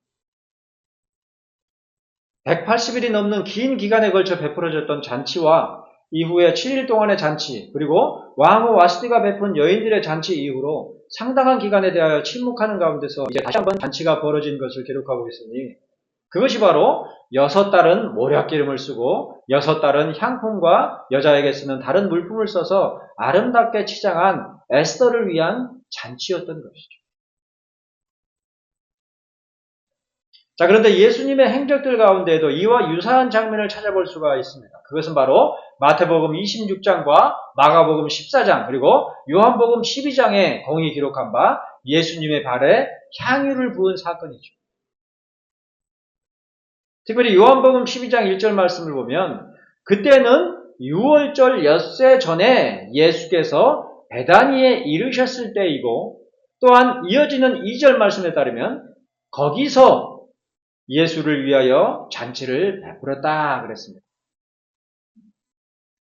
180일이 넘는 긴 기간에 걸쳐 베풀어졌던 잔치와 이후에 7일 동안의 잔치, 그리고 왕후 와스티가 베푼 여인들의 잔치 이후로 상당한 기간에 대하여 침묵하는 가운데서 이제 다시 한번 잔치가 벌어진 것을 기록하고 있으니 그것이 바로 6달은 모략기름을 쓰고 6달은 향품과 여자에게 쓰는 다른 물품을 써서 아름답게 치장한 에스더를 위한 잔치였던 것이죠. 자, 그런데 예수님의 행적들 가운데에도 이와 유사한 장면을 찾아볼 수가 있습니다. 그것은 바로 마태복음 26장과 마가복음 14장 그리고 요한복음 12장에 공히 기록한 바 예수님의 발에 향유를 부은 사건이죠. 특별히 요한복음 12장 1절 말씀을 보면 그때는 6월절 엿새 전에 예수께서 베다니에 이르셨을 때이고 또한 이어지는 2절 말씀에 따르면 거기서 예수를 위하여 잔치를 베풀었다 그랬습니다.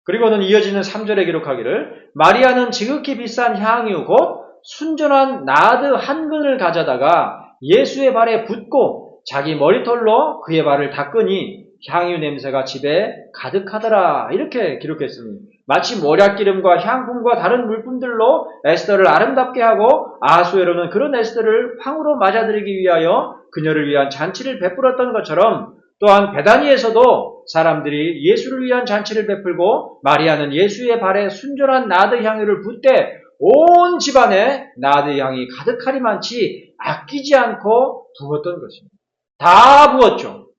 그리고는 이어지는 3절에 기록하기를 마리아는 지극히 비싼 향유 곧 순전한 나드 한 근을 가져다가 예수의 발에 붓고 자기 머리털로 그의 발을 닦으니 향유 냄새가 집에 가득하더라 이렇게 기록했습니다. 마치 모략기름과 향품과 다른 물품들로 에스더를 아름답게 하고 아하수에로는 그런 에스더를 황후로 맞아들이기 위하여 그녀를 위한 잔치를 베풀었던 것처럼 또한 베다니에서도 사람들이 예수를 위한 잔치를 베풀고 마리아는 예수의 발에 순전한 나드 향유를 붓되 온 집안에 나드 향이 가득하리만치 아끼지 않고 부었던 것입니다. 다 부었죠.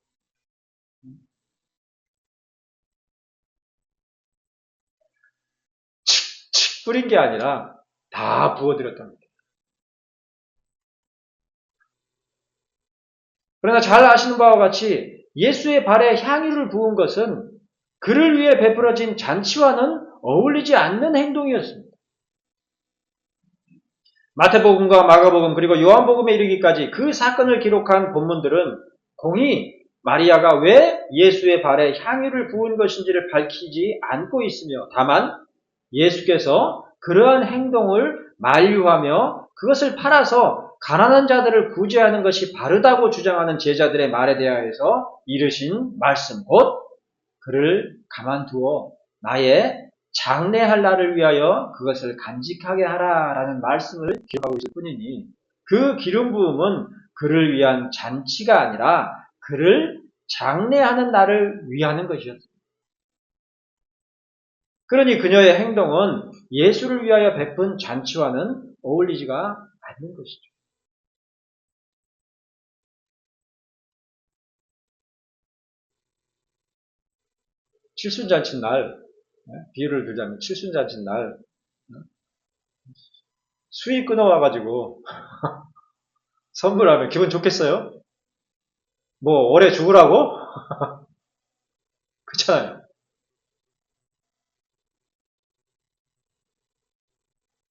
칙칙 뿌린 게 아니라 다 부어드렸답니다. 그러나 잘 아시는 바와 같이 예수의 발에 향유를 부은 것은 그를 위해 베풀어진 잔치와는 어울리지 않는 행동이었습니다. 마태복음과 마가복음 그리고 요한복음에 이르기까지 그 사건을 기록한 본문들은 공히 마리아가 왜 예수의 발에 향유를 부은 것인지를 밝히지 않고 있으며 다만 예수께서 그러한 행동을 만류하며 그것을 팔아서 가난한 자들을 구제하는 것이 바르다고 주장하는 제자들의 말에 대하여서 이르신 말씀 곧 그를 가만두어 나의 장래할 날을 위하여 그것을 간직하게 하라라는 말씀을 기록하고 있을 뿐이니 그 기름 부음은 그를 위한 잔치가 아니라 그를 장래하는 날을 위하는 것이었습니다. 그러니 그녀의 행동은 예수를 위하여 베푼 잔치와는 어울리지가 않는 것이죠. 칠순잔치 날, 비유를 들자면 칠순잔치 날 수익 끊어와가지고 선물하면 기분 좋겠어요? 뭐 오래 죽으라고? 그렇잖아요.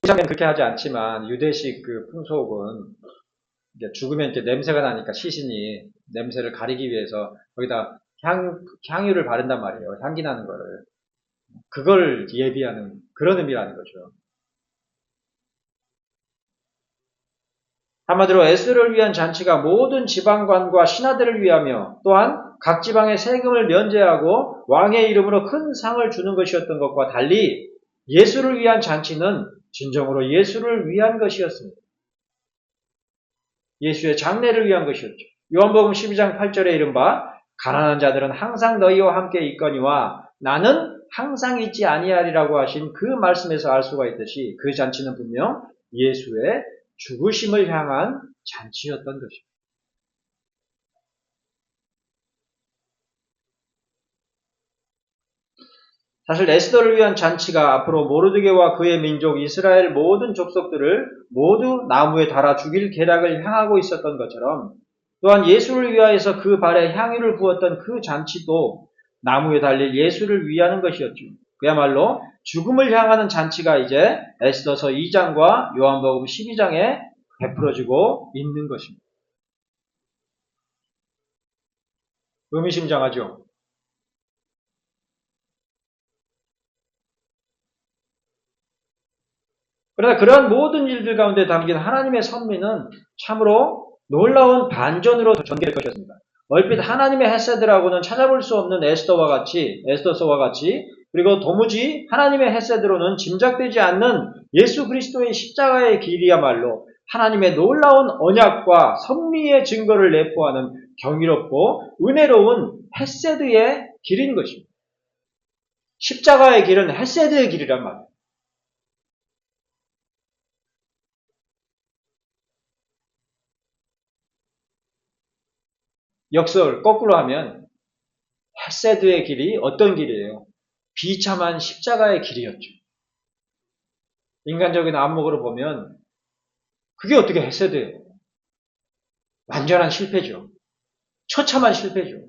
이상은 그렇게 하지 않지만 유대식 그 풍속은 죽으면 이렇게 냄새가 나니까 시신이 냄새를 가리기 위해서 거기다 향유를 바른단 말이에요. 향기 나는 거를. 그걸 예비하는 그런 의미라는 거죠. 한마디로 에스더를 위한 잔치가 모든 지방관과 신하들을 위하며 또한 각 지방의 세금을 면제하고 왕의 이름으로 큰 상을 주는 것이었던 것과 달리 예수를 위한 잔치는 진정으로 예수를 위한 것이었습니다. 예수의 장래를 위한 것이었죠. 요한복음 12장 8절에 이른바 가난한 자들은 항상 너희와 함께 있거니와 나는 항상 있지 아니하리라고 하신 그 말씀에서 알 수가 있듯이 그 잔치는 분명 예수의 죽으심을 향한 잔치였던 것입니다. 사실 에스더를 위한 잔치가 앞으로 모르드게와 그의 민족 이스라엘 모든 족속들을 모두 나무에 달아 죽일 계략을 향하고 있었던 것처럼 또한 예수를 위하여서 그 발에 향유를 부었던 그 잔치도 나무에 달릴 예수를 위하는 것이었죠. 그야말로 죽음을 향하는 잔치가 이제 에스더서 2장과 요한복음 12장에 베풀어지고 있는 것입니다. 의미심장하죠. 그러나 그러한 모든 일들 가운데 담긴 하나님의 섭리는 참으로 놀라운 반전으로 전개될 것이었습니다. 얼핏 하나님의 헤세드라고는 찾아볼 수 없는 에스더서와 같이 그리고 도무지 하나님의 헤세드로는 짐작되지 않는 예수 그리스도의 십자가의 길이야말로 하나님의 놀라운 언약과 섭리의 증거를 내포하는 경이롭고 은혜로운 헤세드의 길인 것입니다. 십자가의 길은 헤세드의 길이란 말이에요. 역설 거꾸로 하면 헤세드의 길이 어떤 길이에요? 비참한 십자가의 길이었죠. 인간적인 안목으로 보면 그게 어떻게 헤세드예요? 완전한 실패죠. 처참한 실패죠.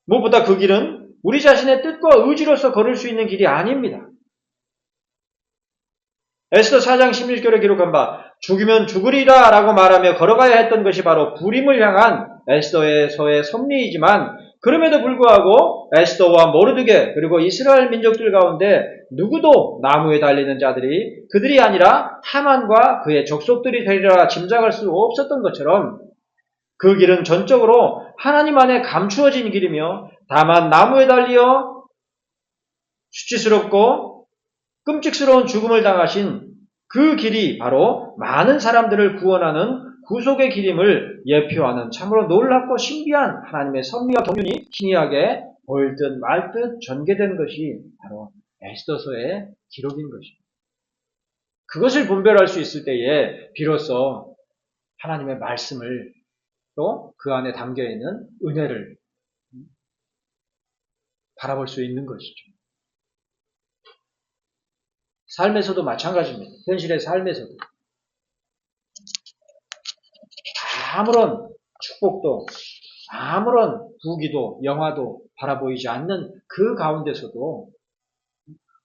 무엇보다 그 길은 우리 자신의 뜻과 의지로서 걸을 수 있는 길이 아닙니다. 에스더 4장 11절에 기록한 바 죽이면 죽으리라 라고 말하며 걸어가야 했던 것이 바로 불임을 향한 에스더에서의 섭리이지만 그럼에도 불구하고 에스더와 모르드게 그리고 이스라엘 민족들 가운데 누구도 나무에 달리는 자들이 그들이 아니라 하만과 그의 족속들이 되리라 짐작할 수 없었던 것처럼 그 길은 전적으로 하나님 안에 감추어진 길이며 다만 나무에 달리어 수치스럽고 끔찍스러운 죽음을 당하신 그 길이 바로 많은 사람들을 구원하는 구속의 길임을 예표하는 참으로 놀랍고 신비한 하나님의 섭리와 경륜이 희미하게 보일 듯 말 듯 전개된 것이 바로 에스더서의 기록인 것입니다. 그것을 분별할 수 있을 때에 비로소 하나님의 말씀을 또 그 안에 담겨있는 은혜를 바라볼 수 있는 것이죠. 삶에서도 마찬가지입니다. 현실의 삶에서도 아무런 축복도 아무런 부귀도 영화도 바라보이지 않는 그 가운데서도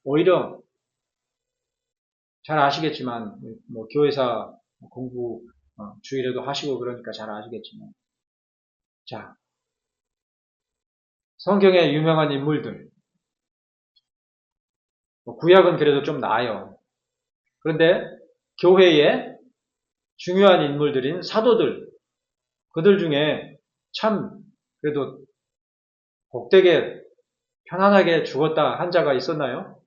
오히려 잘 아시겠지만 뭐 교회사 공부 주일에도 하시고 그러니까 잘 아시겠지만 자 성경의 유명한 인물들 구약은 그래도 좀 나아요. 그런데 교회에 중요한 인물들인 사도들 그들 중에 참 그래도 복되게 편안하게 죽었다 한 자가 있었나요?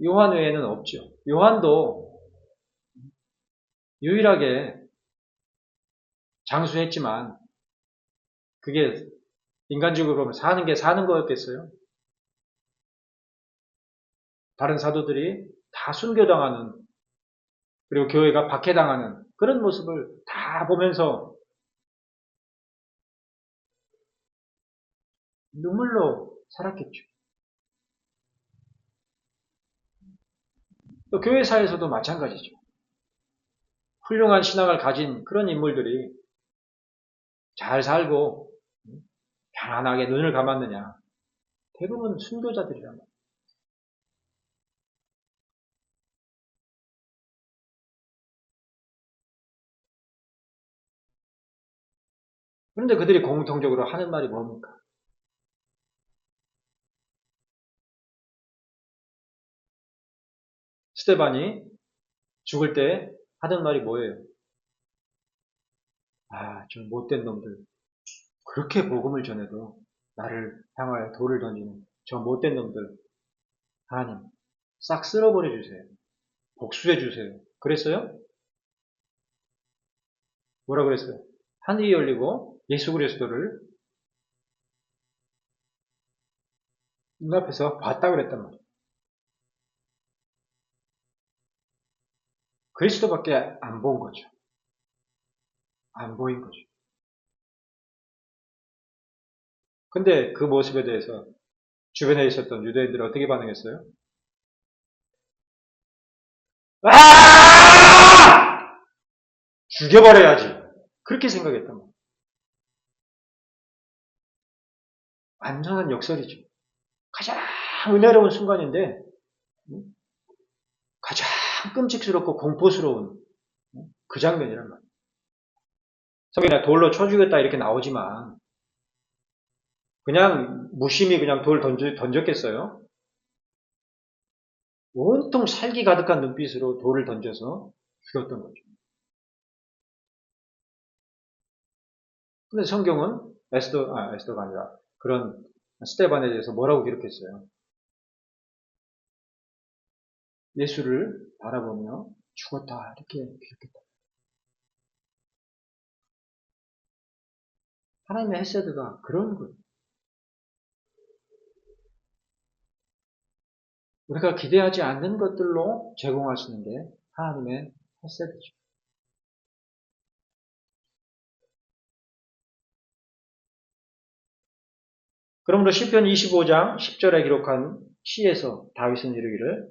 요한 외에는 없죠. 요한도 유일하게 장수했지만 그게 인간적으로 보면 사는 게 사는 거였겠어요? 다른 사도들이 다 순교당하는 그리고 교회가 박해당하는 그런 모습을 다 보면서 눈물로 살았겠죠. 또 교회사에서도 마찬가지죠. 훌륭한 신앙을 가진 그런 인물들이 잘 살고 편안하게 눈을 감았느냐. 대부분 순교자들이란 말이에요. 그런데 그들이 공통적으로 하는 말이 뭡니까? 스테반이 죽을 때 하던 말이 뭐예요? 아, 좀 못된 놈들. 그렇게 복음을 전해도 나를 향하여 돌을 던지는 저 못된 놈들. 하나님, 싹 쓸어버려 주세요. 복수해 주세요. 그랬어요? 뭐라 그랬어요? 하늘이 열리고 예수 그리스도를 눈앞에서 봤다 그랬단 말이에요. 그리스도밖에 안 본 거죠. 안 보인 거죠. 근데 그 모습에 대해서 주변에 있었던 유대인들은 어떻게 반응했어요? 아! 죽여버려야지. 그렇게 생각했단 말이에요. 완전한 역설이죠. 가장 은혜로운 순간인데 가장 끔찍스럽고 공포스러운 그 장면이란 말이에요. 성경에 돌로 쳐 죽였다 이렇게 나오지만 그냥 무심히 그냥 돌 던졌겠어요? 온통 살기 가득한 눈빛으로 돌을 던져서 죽였던 거죠. 근데 성경은 에스더가 아니라 그런 스테반에 대해서 뭐라고 기록했어요? 예수를 바라보며 죽었다 이렇게 기록했다. 하나님의 헤세드가 그런 거예요. 우리가 기대하지 않는 것들로 제공하시는 게 하나님의 헤세드죠. 그러므로 시편 25장 10절에 기록한 시에서 다윗은 이르기를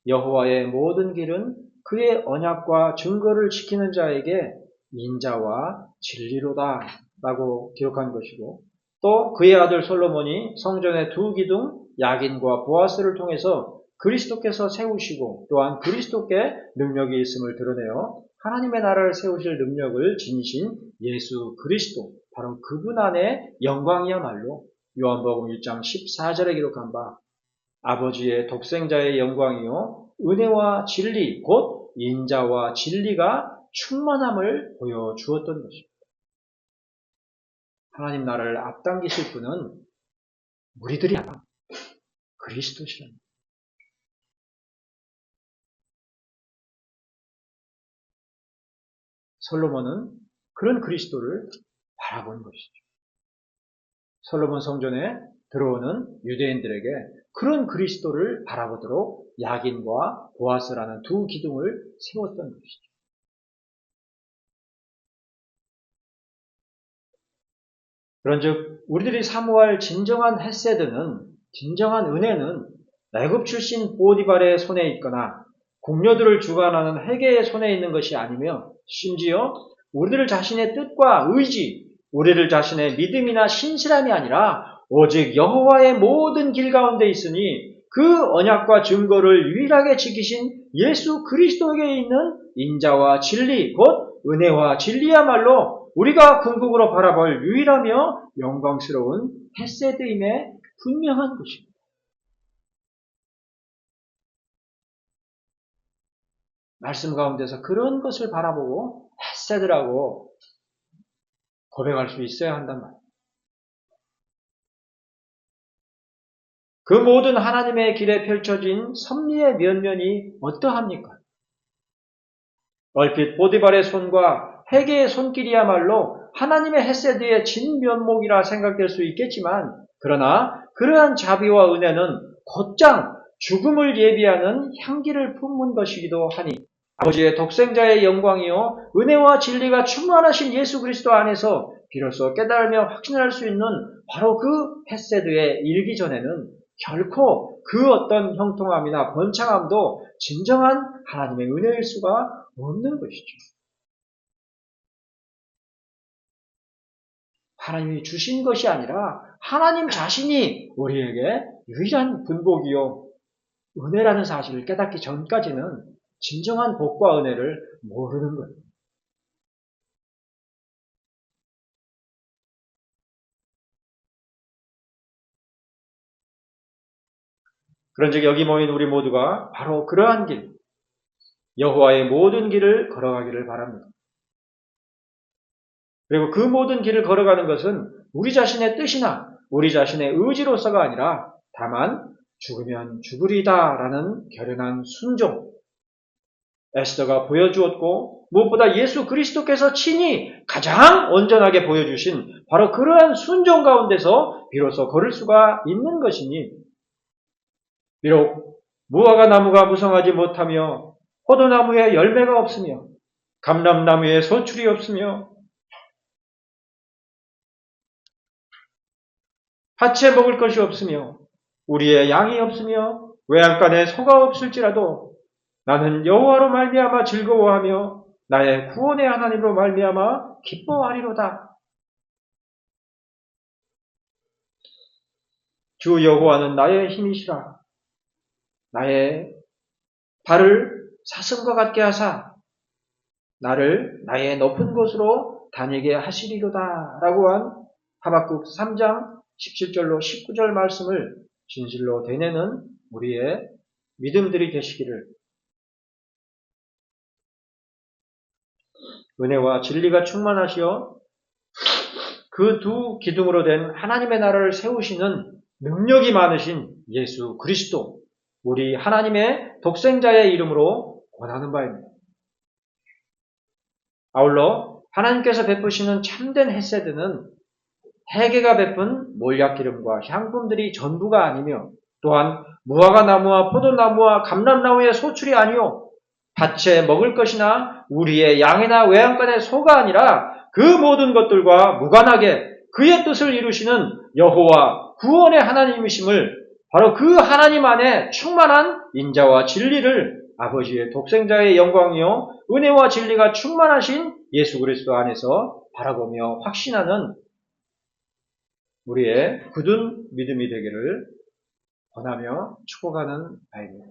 여호와의 모든 길은 그의 언약과 증거를 지키는 자에게 인자와 진리로다 라고 기록한 것이고 또 그의 아들 솔로몬이 성전의 두 기둥 야긴과 보아스를 통해서 그리스도께서 세우시고 또한 그리스도께 능력이 있음을 드러내어 하나님의 나라를 세우실 능력을 지니신 예수 그리스도 바로 그분 안에 영광이야말로 요한복음 1장 14절에 기록한 바 아버지의 독생자의 영광이요 은혜와 진리 곧 인자와 진리가 충만함을 보여주었던 것입니다. 하나님 나라를 앞당기실 분은 우리들이 아니라 그리스도시랍니다. 솔로몬은 그런 그리스도를 바라본 것이죠. 솔로몬 성전에 들어오는 유대인들에게 그런 그리스도를 바라보도록 야긴과 보아스라는 두 기둥을 세웠던 것이죠. 그런즉 우리들이 사모할 진정한 헤세드는 진정한 은혜는 애굽 출신 보디발의 손에 있거나 궁녀들을 주관하는 회개의 손에 있는 것이 아니며 심지어 우리들 자신의 뜻과 의지, 우리들 자신의 믿음이나 신실함이 아니라 오직 여호와의 모든 길 가운데 있으니 그 언약과 증거를 유일하게 지키신 예수 그리스도에게 있는 인자와 진리, 곧 은혜와 진리야말로 우리가 궁극으로 바라볼 유일하며 영광스러운 헤세드임에 분명한 것입니다. 말씀 가운데서 그런 것을 바라보고 헤세드라고 고백할 수 있어야 한단 말이에요. 그 모든 하나님의 길에 펼쳐진 섭리의 면면이 어떠합니까? 얼핏 보디발의 손과 회개의 손길이야말로 하나님의 헤세드의 진면목이라 생각될 수 있겠지만 그러나 그러한 자비와 은혜는 곧장 죽음을 예비하는 향기를 품은 것이기도 하니 아버지의 독생자의 영광이요 은혜와 진리가 충만하신 예수 그리스도 안에서 비로소 깨달으며 확신할 수 있는 바로 그 헤세드에 이르기 전에는 결코 그 어떤 형통함이나 번창함도 진정한 하나님의 은혜일 수가 없는 것이죠. 하나님이 주신 것이 아니라 하나님 자신이 우리에게 유일한 분복이요 은혜라는 사실을 깨닫기 전까지는 진정한 복과 은혜를 모르는 거예요. 그런즉 여기 모인 우리 모두가 바로 그러한 길, 여호와의 모든 길을 걸어가기를 바랍니다. 그리고 그 모든 길을 걸어가는 것은 우리 자신의 뜻이나 우리 자신의 의지로서가 아니라 다만 죽으면 죽으리다라는 결연한 순종, 에스더가 보여주었고 무엇보다 예수 그리스도께서 친히 가장 온전하게 보여주신 바로 그러한 순종 가운데서 비로소 걸을 수가 있는 것이니 비록 무화과 나무가 무성하지 못하며 포도나무에 열매가 없으며 감람나무에 소출이 없으며 밭에 먹을 것이 없으며 우리의 양이 없으며 외양간에 소가 없을지라도 나는 여호와로 말미암아 즐거워하며 나의 구원의 하나님으로 말미암아 기뻐하리로다. 주 여호와는 나의 힘이시라. 나의 발을 사슴과 같게 하사 나를 나의 높은 곳으로 다니게 하시리로다. 라고 한 하박국 3장 17절로 19절 말씀을 진실로 되뇌는 우리의 믿음들이 되시기를, 은혜와 진리가 충만하시어 그 두 기둥으로 된 하나님의 나라를 세우시는 능력이 많으신 예수 그리스도, 우리 하나님의 독생자의 이름으로 권하는 바입니다. 아울러 하나님께서 베푸시는 참된 헤세드는 해계가 베푼 몰약기름과 향품들이 전부가 아니며, 또한 무화과 나무와 포도나무와 감람나무의 소출이 아니요 밭에 먹을 것이나 우리의 양이나 외양간의 소가 아니라 그 모든 것들과 무관하게 그의 뜻을 이루시는 여호와 구원의 하나님이심을, 바로 그 하나님 안에 충만한 인자와 진리를 아버지의 독생자의 영광이요 은혜와 진리가 충만하신 예수 그리스도 안에서 바라보며 확신하는 우리의 굳은 믿음이 되기를 권하며 축복하는 바입니다.